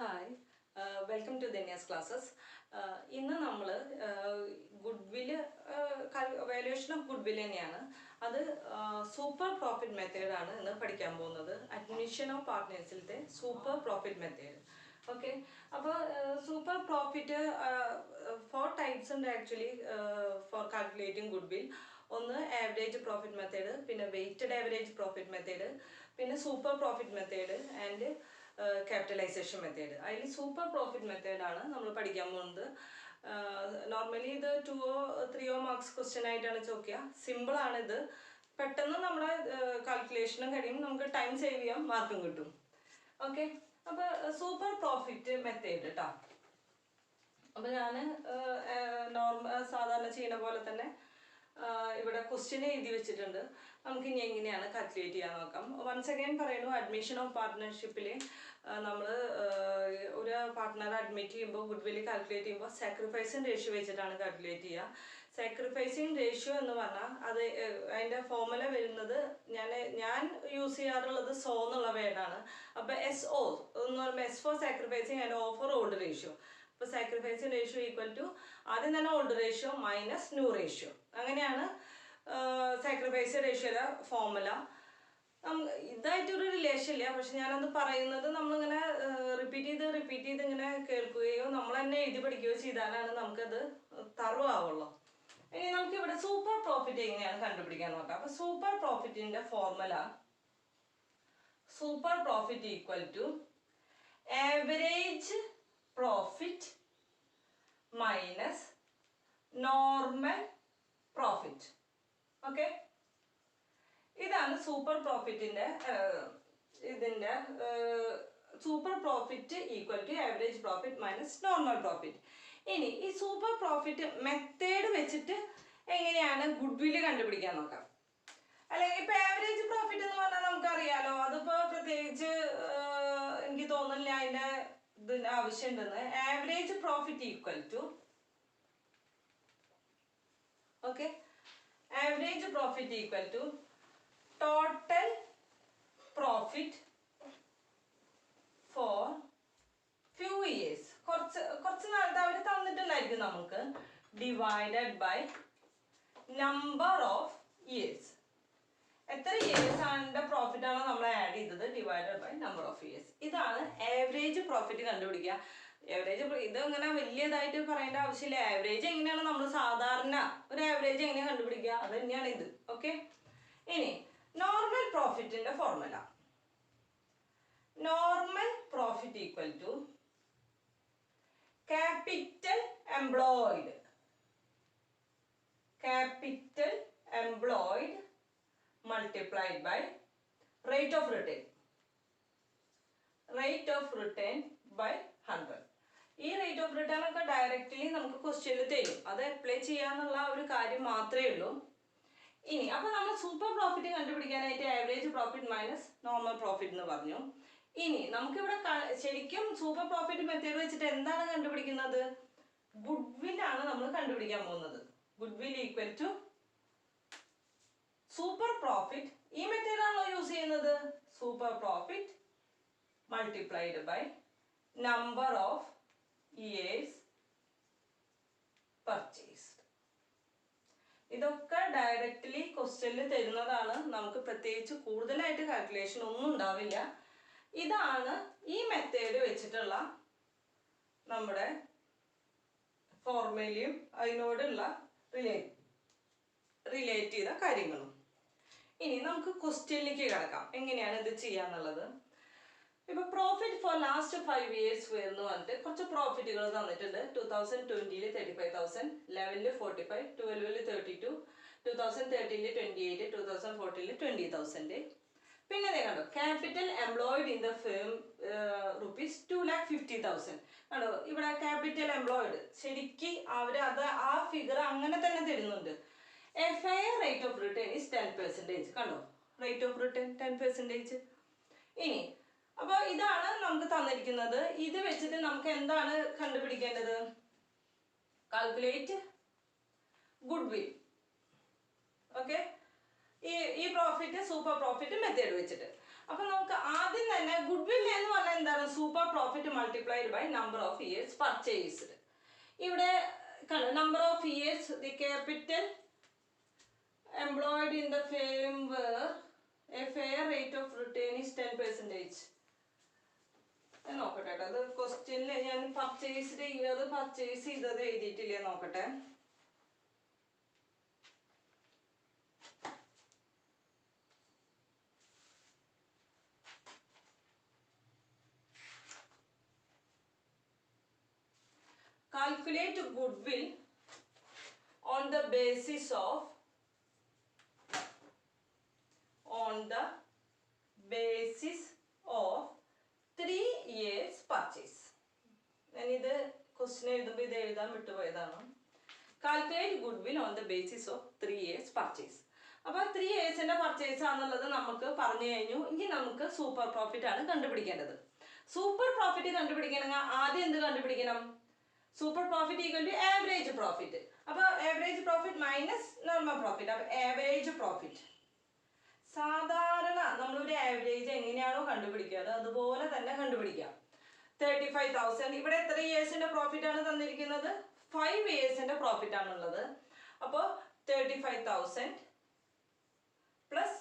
Hi, welcome to Denia's classes. ഇന്ന് നമ്മൾ goodwill valuation of goodwill തന്നെയാണ്. അത് സൂപ്പർ പ്രോഫിറ്റ് മെത്തേഡാണ് ഇന്ന് പഠിക്കാൻ പോകുന്നത്. അഡ്മിഷൻ ഓഫ് പാർട്ട്നേഴ്സിലത്തെ സൂപ്പർ പ്രോഫിറ്റ് മെത്തേഡ്. ഓക്കെ, അപ്പോൾ സൂപ്പർ പ്രോഫിറ്റ് 4 ടൈപ്സ് ഉണ്ട് ആക്ച്വലി ഫോർ കാൽക്കുലേറ്റിംഗ് ഗുഡ്വിൽ. ഒന്ന് ആവറേജ് പ്രോഫിറ്റ് മെത്തേഡ്, പിന്നെ വെയ്റ്റഡ് ആവറേജ് പ്രോഫിറ്റ് മെത്തേഡ്, പിന്നെ super profit method and capitalisation method. അതിൽ സൂപ്പർ പ്രോഫിറ്റ് മെത്തേഡാണ് നമ്മൾ പഠിക്കാൻ പോകുന്നത്. നോർമലി ഇത് 2 or 3 മാർക്സ് ക്വസ്റ്റ്യൻ ആയിട്ടാണ് ചോദിക്കുക. സിമ്പിളാണ് ഇത്. പെട്ടെന്ന് നമ്മുടെ കാൽക്കുലേഷനും കഴിയും, നമുക്ക് ടൈം സേവ് ചെയ്യാം, മാർക്കും കിട്ടും. ഓക്കെ, അപ്പോൾ സൂപ്പർ പ്രോഫിറ്റ് മെത്തേഡ് കേട്ടോ. അപ്പോൾ ഞാൻ സാധാരണ ചെയ്യുന്ന പോലെ തന്നെ ഇവിടെ ക്വസ്റ്റ്യൻ എഴുതി വെച്ചിട്ടുണ്ട്. നമുക്ക് ഇനി എങ്ങനെയാണ് കാൽക്കുലേറ്റ് ചെയ്യാൻ നോക്കാം. വൺസ് അഗൈൻ പറയുന്നു, അഡ്മിഷൻ ഓഫ് പാർട്ട്ണർഷിപ്പിൽ നമ്മൾ ഒരു പാർട്ട്ണറെ അഡ്മിറ്റ് ചെയ്യുമ്പോൾ ഗുഡ്വിൽ കാൽക്കുലേറ്റ് ചെയ്യുമ്പോൾ സാക്രിഫൈസിങ് റേഷ്യോ വെച്ചിട്ടാണ് കാൽക്കുലേറ്റ് ചെയ്യുക. സാക്രിഫൈസിങ് റേഷ്യോ എന്ന് പറഞ്ഞാൽ അത് അതിൻ്റെ ഫോർമുല വരുന്നത് ഞാൻ യൂസ് ചെയ്യാറുള്ളത് സോ എന്നുള്ള വേർഡാണ്. അപ്പോൾ SO എന്ന് പറയുമ്പോൾ S for sacrificing and O for old ratio. അപ്പോൾ സാക്രിഫൈസിങ് റേഷ്യോ ഈക്വൽ ടു ആദ്യം തന്നെ old ratio minus new ratio. അങ്ങനെയാണ് സാക്രിഫൈസ് റേഷ്യോയുടെ ഫോർമുല. ഇതായിട്ടൊരു റിലേഷൻ ഇല്ല, പക്ഷെ ഞാനത് പറയുന്നത് നമ്മളിങ്ങനെ റിപ്പീറ്റ് ചെയ്ത് ഇങ്ങനെ കേൾക്കുകയോ നമ്മൾ തന്നെ എഴുതി പഠിക്കുകയോ ചെയ്താലാണ് നമുക്കത് തറവാവുള്ളൂ. ഇനി നമുക്കിവിടെ സൂപ്പർ പ്രോഫിറ്റ് എങ്ങനെയാണ് കണ്ടുപിടിക്കാൻ നോക്കാം. അപ്പോൾ സൂപ്പർ പ്രോഫിറ്റിൻ്റെ formula super profit equal to average profit minus normal profit. Okay, ഇതാണ് സൂപ്പർ പ്രോഫിറ്റിൻ്റെ ഇതിൻ്റെ super profit equal to average profit minus normal profit. ഇനി ഈ സൂപ്പർ പ്രോഫിറ്റ് മെത്തേഡ് വെച്ചിട്ട് എങ്ങനെയാണ് ഗുഡ്വിൽ കണ്ടുപിടിക്കാൻ നോക്കാം. അല്ലെങ്കിൽ ഇപ്പം ആവറേജ് പ്രോഫിറ്റ് എന്ന് പറഞ്ഞാൽ നമുക്കറിയാലോ, അതിപ്പോൾ പ്രത്യേകിച്ച് എനിക്ക് തോന്നുന്നില്ല അതിൻ്റെ ഇതിന് ആവശ്യമുണ്ടെന്ന്. Average profit equal to okay, average profit equal to total profit for few years. കുറച്ച് നാളത്തെ അവർ തന്നിട്ടുണ്ടായിരിക്കും നമുക്ക്, divided by number of years. എത്ര ഇയേഴ്സ് ആണ് പ്രോഫിറ്റ് ആണോ നമ്മൾ ആഡ് ചെയ്തത്, divided by number of years. ഇതാണ് ആവറേജ് പ്രോഫിറ്റ് കണ്ടുപിടിക്കുക. ആവറേജ് ഇത് ഇങ്ങനെ വലിയതായിട്ട് പറയേണ്ട ആവശ്യമില്ല. ആവറേജ് എങ്ങനെയാണ് നമ്മൾ സാധാരണ ഒരു ആവറേജ് എങ്ങനെയാണ് കണ്ടുപിടിക്കുക, അത് തന്നെയാണ് ഇത്. ഓക്കെ, ഇനി നോർമൽ പ്രോഫിറ്റിന്റെ formula. Normal profit equal to capital employed multiplied by rate of return by 100. ഈ റേറ്റ് ഓഫ് റിട്ടേൺ ഒക്കെ ഡയറക്റ്റ്ലി നമുക്ക് ക്വസ്റ്റ്യനിൽ തരും, അത് അപ്ലൈ ചെയ്യാന്നുള്ള ഒരു കാര്യം മാത്രമേ ഉള്ളൂ. ഇനി അപ്പോൾ നമ്മൾ സൂപ്പർ പ്രോഫിറ്റ് കണ്ടുപിടിക്കാനായിട്ട് average profit minus normal profit എന്ന് പറഞ്ഞു. ഇനി നമുക്കിവിടെ ശരിക്കും സൂപ്പർ പ്രോഫിറ്റ് മെത്തേഡ് വെച്ചിട്ട് എന്താണ് കണ്ടുപിടിക്കുന്നത്, ഗുഡ്വില്ലാണ് നമ്മൾ കണ്ടുപിടിക്കാൻ പോകുന്നത്. Goodwill equal to super profit. ഈ മെത്തേഡാണല്ലോ യൂസ് ചെയ്യുന്നത്. Super profit multiplied by number of years purchased. ഇതൊക്കെ ഡയറക്റ്റ്ലി ക്വസ്റ്റ്യനിൽ തരുന്നതാണ്, നമുക്ക് പ്രത്യേകിച്ച് കൂടുതലായിട്ട് കാൽക്കുലേഷൻ ഒന്നും ഉണ്ടാവില്ല. ഇതാണ് ഈ മെത്തേഡ് വെച്ചിട്ടുള്ള നമ്മുടെ ഫോർമുലയും അതിനോടുള്ള റിലേറ്റ് ചെയ്ത കാര്യങ്ങളും. ഇനി നമുക്ക് ക്വസ്റ്റ്യനിലേക്ക് കിടക്കാം, എങ്ങനെയാണ് ഇത് ചെയ്യാന്നുള്ളത്. ഇപ്പൊ പ്രോഫിറ്റ് ഫോർ ലാസ്റ്റ് 5 years എന്ന് പറഞ്ഞിട്ട് കുറച്ച് പ്രോഫിറ്റുകൾ തന്നിട്ടുണ്ട്. 2020 35,000, 11 45, 12 32, 2013 28, 2014 20,000. പിന്നെ കണ്ടോ, capital employed in the firm rupees 2,50,000. കണ്ടോ, ഇവിടെ ക്യാപിറ്റൽ എംപ്ലോയിഡ് ശരിക്കും അത് ആ ഫിഗർ അങ്ങനെ തന്നെ തരുന്നുണ്ട്. A fair rate of return is 10%. കണ്ടോ, റേറ്റ് ഓഫ് റിട്ടേൺ 10%. ഇനി അപ്പോൾ ഇതാണ് നമുക്ക് തന്നിരിക്കുന്നത്. ഇത് വെച്ചിട്ട് നമുക്ക് എന്താണ് കണ്ടുപിടിക്കേണ്ടത്, കാൽക്കുലേറ്റ് ഗുഡ്വിൽ. ഓക്കെ, ഈ പ്രോഫിറ്റ് സൂപ്പർ പ്രോഫിറ്റ് മെത്തേഡ് വെച്ചിട്ട്. അപ്പോൾ നമുക്ക് ആദ്യം തന്നെ ഗുഡ്വിൽ എന്ന് പറഞ്ഞാൽ എന്താണ്? Super profit multiplied by number of years purchased. ഇവിടെ number of years the capital employed in the firm were a fair rate of return is 10%. നോക്കട്ടെ, അത് ക്വസ്റ്റ്യനിൽ ഞാൻ പർച്ചേസ്ഡ് ഇയർ പർച്ചേസ് ചെയ്തത് എഴുതിയിട്ടില്ലേ നോക്കട്ടെ. Calculate goodwill on the basis of 3 years purchase. ഞാനിത് question എഴുതുമ്പോൾ ഇത് എഴുതാൻ വിട്ടുപോയതാണ്. Calculate goodwill on the basis of 3 years purchase. അപ്പോൾ 3 yearsന്റെ പർച്ചേസ് ആണെന്നുള്ളത് നമുക്ക് പറഞ്ഞു കഴിഞ്ഞു. ഇനി നമുക്ക് സൂപ്പർ പ്രോഫിറ്റ് ആണ് കണ്ടുപിടിക്കേണ്ടത്. സൂപ്പർ പ്രോഫിറ്റ് കണ്ടുപിടിക്കണമെങ്കിൽ ആദ്യം എന്ത് കണ്ടുപിടിക്കണം? Super profit equal to average profit. അപ്പോൾ average profit minus normal profit. അപ്പോൾ ആവറേജ് പ്രോഫിറ്റ് സാധാരണ നമ്മളൊരു ആവറേജ് എങ്ങനെയാണോ കണ്ടുപിടിക്കാറ് അതുപോലെ തന്നെ കണ്ടുപിടിക്കാം. 35,000 ഇവിടെ എത്ര ഇയേഴ്സിന്റെ പ്രോഫിറ്റ് ആണ് തന്നിരിക്കുന്നത്? 5 ഇയേഴ്സിന്റെ പ്രോഫിറ്റ് ആണുള്ളത്. അപ്പോൾ 35,000 പ്ലസ്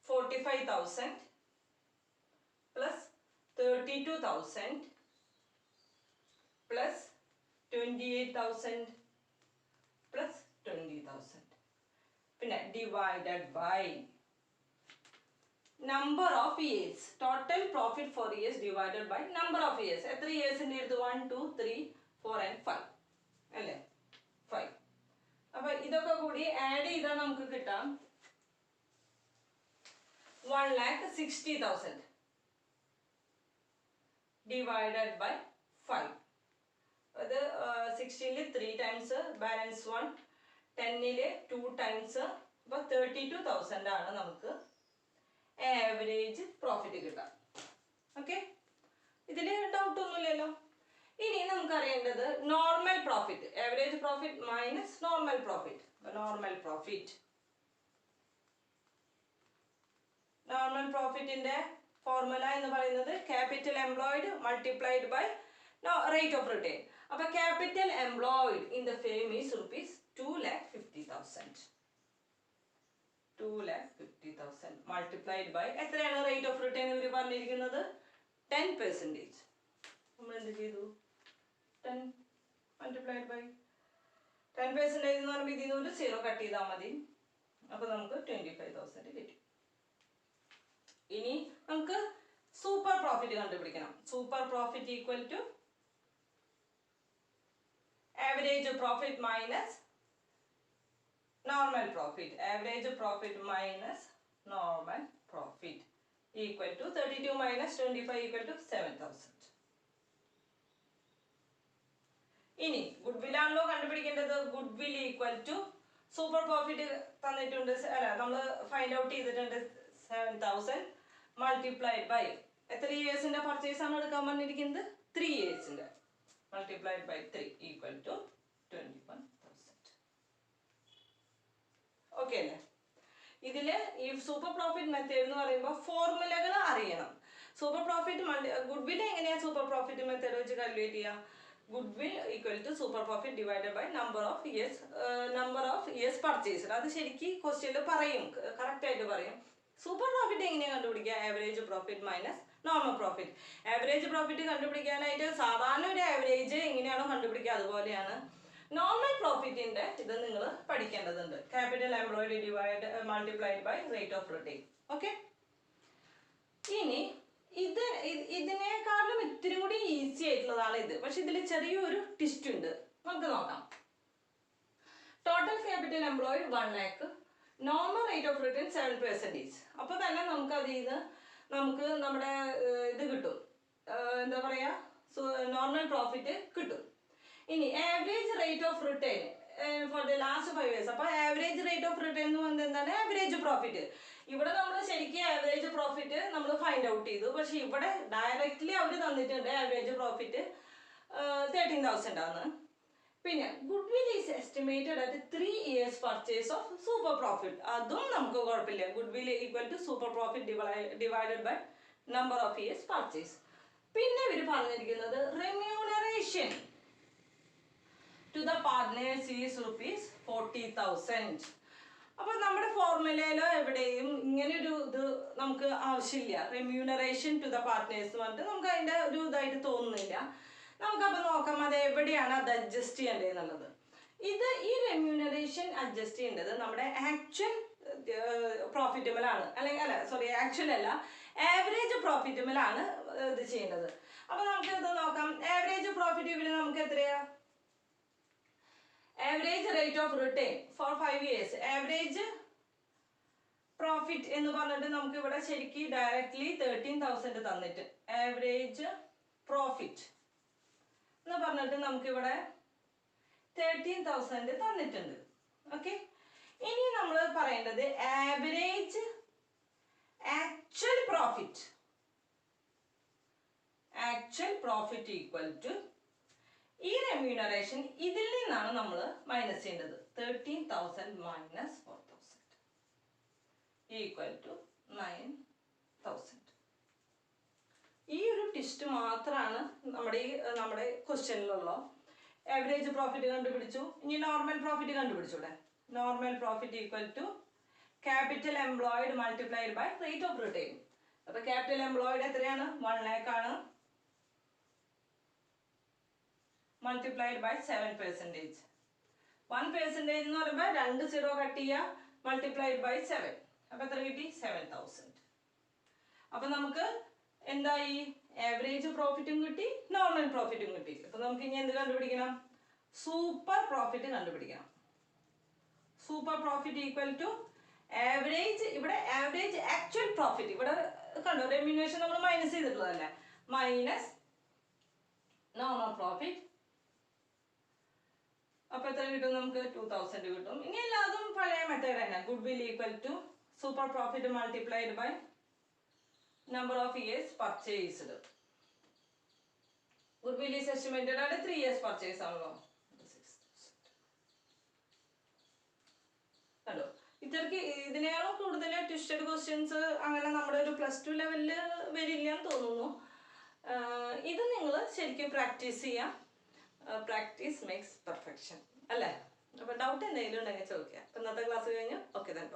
45,000 പ്ലസ് 32,000 പ്ലസ് 28,000 പ്ലസ് 20,000 പിന്നെ divided by number of years. Total profit for years divided by number of years. എത്ര ഇയേഴ്സിന്റെ എടുത്ത്? 1 2 3 4 and 5 അല്ലേ? 5. അപ്പൊ ഇതൊക്കെ കൂടി ആഡ് ചെയ്താൽ നമുക്ക് കിട്ടാം 1,60,000 divided by 5. അത് 16 3 ടൈംസ് ബാലൻസ് 1, 10 2 ടൈംസ്. അപ്പൊ 32,000 ആണ് നമുക്ക് ആവറേജ് പ്രോഫിറ്റ് കിട്ടാം. ഓക്കെ, ഇതിൽ ഡൗട്ട് ഒന്നുമില്ലല്ലോ. ഇനി നമുക്ക് അറിയേണ്ടത് normal profit. Average profit minus normal profit. Normal profit പ്രോഫിറ്റിന്റെ ഫോർമുല എന്ന് പറയുന്നത് capital employed multiplied by rate of return. അപ്പൊ capital employed in the firm is rupees 2,50,000. 2,50,000 multiplied by എത്രയാണ് റേറ്റ് ഓഫ് റിട്ടേൺ ഇവർ പറഞ്ഞിരിക്കുന്നത്? 10%. നമ്മൾ എന്ത് ചെയ്തു? 10 മൾട്ടിപ്ലൈഡ് ബൈ 10% എന്ന് പറയുമ്പോൾ ഇതിൽ നിന്ന് 0 കട്ട് ചെയ്താൽ മതി. അപ്പൊ നമുക്ക് 25,000 കിട്ടി. ഇനി നമുക്ക് സൂപ്പർ പ്രോഫിറ്റ് കണ്ടുപിടിക്കണം. Super profit equal to average profit minus normal profit. Average profit minus normal profit equal to 32 minus 25 equal to 7,000. ഇനി ഗുഡ്വിൽ ആണല്ലോ കണ്ടുപിടിക്കേണ്ടത്. Goodwill equal to super profit തന്നിട്ടുണ്ട്, അല്ല നമ്മൾ ഫൈൻഡ് ഔട്ട് ചെയ്തിട്ടുണ്ട് 7,000 മൾട്ടിപ്ലൈഡ് ബൈ എത്ര ഇയേഴ്സിന്റെ purchase ആണ് എടുക്കാൻ പറഞ്ഞിരിക്കുന്നത്? 3 ഇയേഴ്സിന്റെ multiplied by 3 equal to 21,000. Okay അല്ലേ? ഇതില് ഈ സൂപ്പർ പ്രോഫിറ്റ് മെത്തേഡ് എന്ന് പറയുമ്പോൾ ഫോർമുലകൾ അറിയണം. സൂപ്പർ പ്രോഫിറ്റ് ഗുഡ്വിൽ എങ്ങനെയാ സൂപ്പർ പ്രോഫിറ്റ് മെത്തേഡ് വെച്ച് കാൽക്കുലേറ്റ് ചെയ്യുക? Goodwill equal to super profit divided by number of years purchased. അത് ശരിക്കും ക്വസ്റ്റ്യനിൽ പറയും, കറക്റ്റ് ആയിട്ട് പറയും. സൂപ്പർ പ്രോഫിറ്റ് എങ്ങനെയാണ് കണ്ടുപിടിക്കുക? Average profit minus normal profit. Average profit കണ്ടുപിടിക്കാനായിട്ട് സാധാരണ ഒരു ആവറേജ് എങ്ങനെയാണോ കണ്ടുപിടിക്കുക അതുപോലെയാണ്. നോർമൽ പ്രോഫിറ്റിന്റെ ഇത് നിങ്ങൾ പഠിക്കേണ്ടതുണ്ട്. Capital employed divide multiplied by rate of return. Okay, ഇനി ഇതിനേക്കാളും ഇത്തിരി കൂടി ഈസി ആയിട്ടുള്ളതാണ് ഇത്. പക്ഷെ ഇതിൽ ചെറിയൊരു ട്വിസ്റ്റ് ഉണ്ട്, നമുക്ക് നോക്കാം. Total capital employed 1 lakh, normal rate of return 7%. അപ്പൊ തന്നെ നമുക്ക് അതിൽ നിന്ന് നമുക്ക് നമ്മുടെ ഇത് കിട്ടും, എന്താ പറയാ, നോർമൽ പ്രോഫിറ്റ് കിട്ടും. ഇനി average rate of return for the last 5 years. അപ്പൊ ആവറേജ് റേറ്റ് ഓഫ് റിട്ടേൺ എന്ന് പറയുന്നത് എന്താണ്? Average profit. ഇവിടെ നമ്മൾ ശരിക്കും ആവറേജ് പ്രോഫിറ്റ് നമ്മൾ ഫൈൻഡ് ഔട്ട് ചെയ്തു. പക്ഷെ ഇവിടെ ഡയറക്റ്റ്ലി അവർ തന്നിട്ടുണ്ട് ആവറേജ് പ്രോഫിറ്റ് 13,000 ആണ്. പിന്നെ goodwill is estimated at 3 years purchase of super profit. അതും നമുക്ക് കുഴപ്പമില്ല. Goodwill equal to super profit divided by number of years purchase. പിന്നെ ഇവർ പറഞ്ഞിരിക്കുന്നത് remuneration to the partners is ₹40,000. അപ്പോൾ നമ്മുടെ ഫോർമുലയിലോ എവിടെയും ഇങ്ങനെയൊരു ഇത് നമുക്ക് ആവശ്യമില്ല. റെമ്യൂണറേഷൻ ടു ദ പാർട്ട്നേഴ്സ് എന്ന് പറഞ്ഞിട്ട് നമുക്ക് അതിൻ്റെ ഒരു ഇതായിട്ട് തോന്നുന്നില്ല. നമുക്കപ്പോൾ നോക്കാം അത് എവിടെയാണ് അത് അഡ്ജസ്റ്റ് ചെയ്യേണ്ടത് എന്നുള്ളത്. ഈ റെമ്യൂണറേഷൻ അഡ്ജസ്റ്റ് ചെയ്യേണ്ടത് നമ്മുടെ ആക്ച്വൽ പ്രോഫിറ്റബിളാണ്, ആക്ച്വൽ അല്ല, ആവറേജ് പ്രോഫിറ്റബിളാണ് ഇത് ചെയ്യേണ്ടത്. അപ്പോൾ നമുക്ക് ഇത് നോക്കാം. ആവറേജ് പ്രോഫിറ്റബിൾ നമുക്ക് എത്രയാ? Average rate of return for 5 years. Average profit എന്ന് പറഞ്ഞിട്ട് നമുക്ക് ഇവിടെ ശരിക്കും ഡയറക്ട്ലി 13,000 തന്നിട്ട് ആവറേജ് പ്രോഫിറ്റ് എന്ന് പറഞ്ഞിട്ട് നമുക്കിവിടെ 13,000 തന്നിട്ടുണ്ട്. ഓക്കെ, ഇനി നമ്മൾ പറയേണ്ടത് average actual profit equal to ഈ റെമ്യൂണറേഷൻ ഇതിൽ നിന്നാണ് നമ്മൾ മൈനസ് ചെയ്യേണ്ടത്. 13,000 മൈനസ് 4,000 ഈക്വൽ ടു 9,000. ഈ ഒരു ടിസ്റ്റ് മാത്രമാണ് നമ്മുടെ ക്വസ്റ്റ്യനിലുള്ളൂ. ആവറേജ് പ്രോഫിറ്റ് കണ്ടുപിടിച്ചു. ഇനി നോർമൽ പ്രോഫിറ്റ് കണ്ടുപിടിച്ചൂടെ? Normal profit equal to capital employed multiplied by rate of return. അപ്പൊ ക്യാപിറ്റൽ എംപ്ലോയിഡ് എത്രയാണ്? 1 lakh ആണ്. Multiplied by 7%. 1% എന്ന് പറയുമ്പോൾ 2 0 കട്ട് ചെയ്യുക, മൾട്ടിപ്ലൈഡ് ബൈ 7. അപ്പൊ എത്ര കിട്ടി? 7,000. അപ്പൊ നമുക്ക് എന്തായി? ആവറേജ് പ്രോഫിറ്റും കിട്ടി, നോർമൽ പ്രോഫിറ്റും കിട്ടി. അപ്പൊ നമുക്ക് ഇനി എന്ത് കണ്ടുപിടിക്കണം? സൂപ്പർ പ്രോഫിറ്റ് കണ്ടുപിടിക്കണം. Super profit equal to average, ഇവിടെ ആവറേജ് ആക്ച്വൽ പ്രോഫിറ്റ്, ഇവിടെ കണ്ടോ റെമ്യൂണറേഷൻ നമ്മൾ മൈനസ് ചെയ്തിട്ടുള്ളതല്ലേ, മൈനസ് നോർമൽ പ്രോഫിറ്റ്. അപ്പൊ എത്ര കിട്ടും നമുക്ക്? 2,000 കിട്ടും. ഇനി എല്ലാതും പഴയ മെത്തേഡ് തന്നെ. Goodwill equal to super profit multiplied by number of years purchased. Goodwill is estimated ആണ് 3 years പർച്ചേസ് ആണല്ലോ. കണ്ടോ, ഇത്രക്ക് ഇതിനേക്കാളും കൂടുതൽ ട്വിസ്റ്റഡ് ക്വസ്റ്റ്യൻസ് അങ്ങനെ നമ്മുടെ ഒരു +2 ലെവലിൽ വരില്ല എന്ന് തോന്നുന്നു. ഇത് നിങ്ങൾ ശരിക്കും പ്രാക്ടീസ് ചെയ്യാം. പ്രാക്ടീസ് മേക്സ് പെർഫെക്ഷൻ അല്ലേ? അപ്പോൾ ഡൗട്ട് എന്തെങ്കിലും ഉണ്ടെങ്കിൽ ചോദിക്കുക. ഇന്നത്തെ ക്ലാസ് കഴിഞ്ഞു. ഓക്കെ, താൻ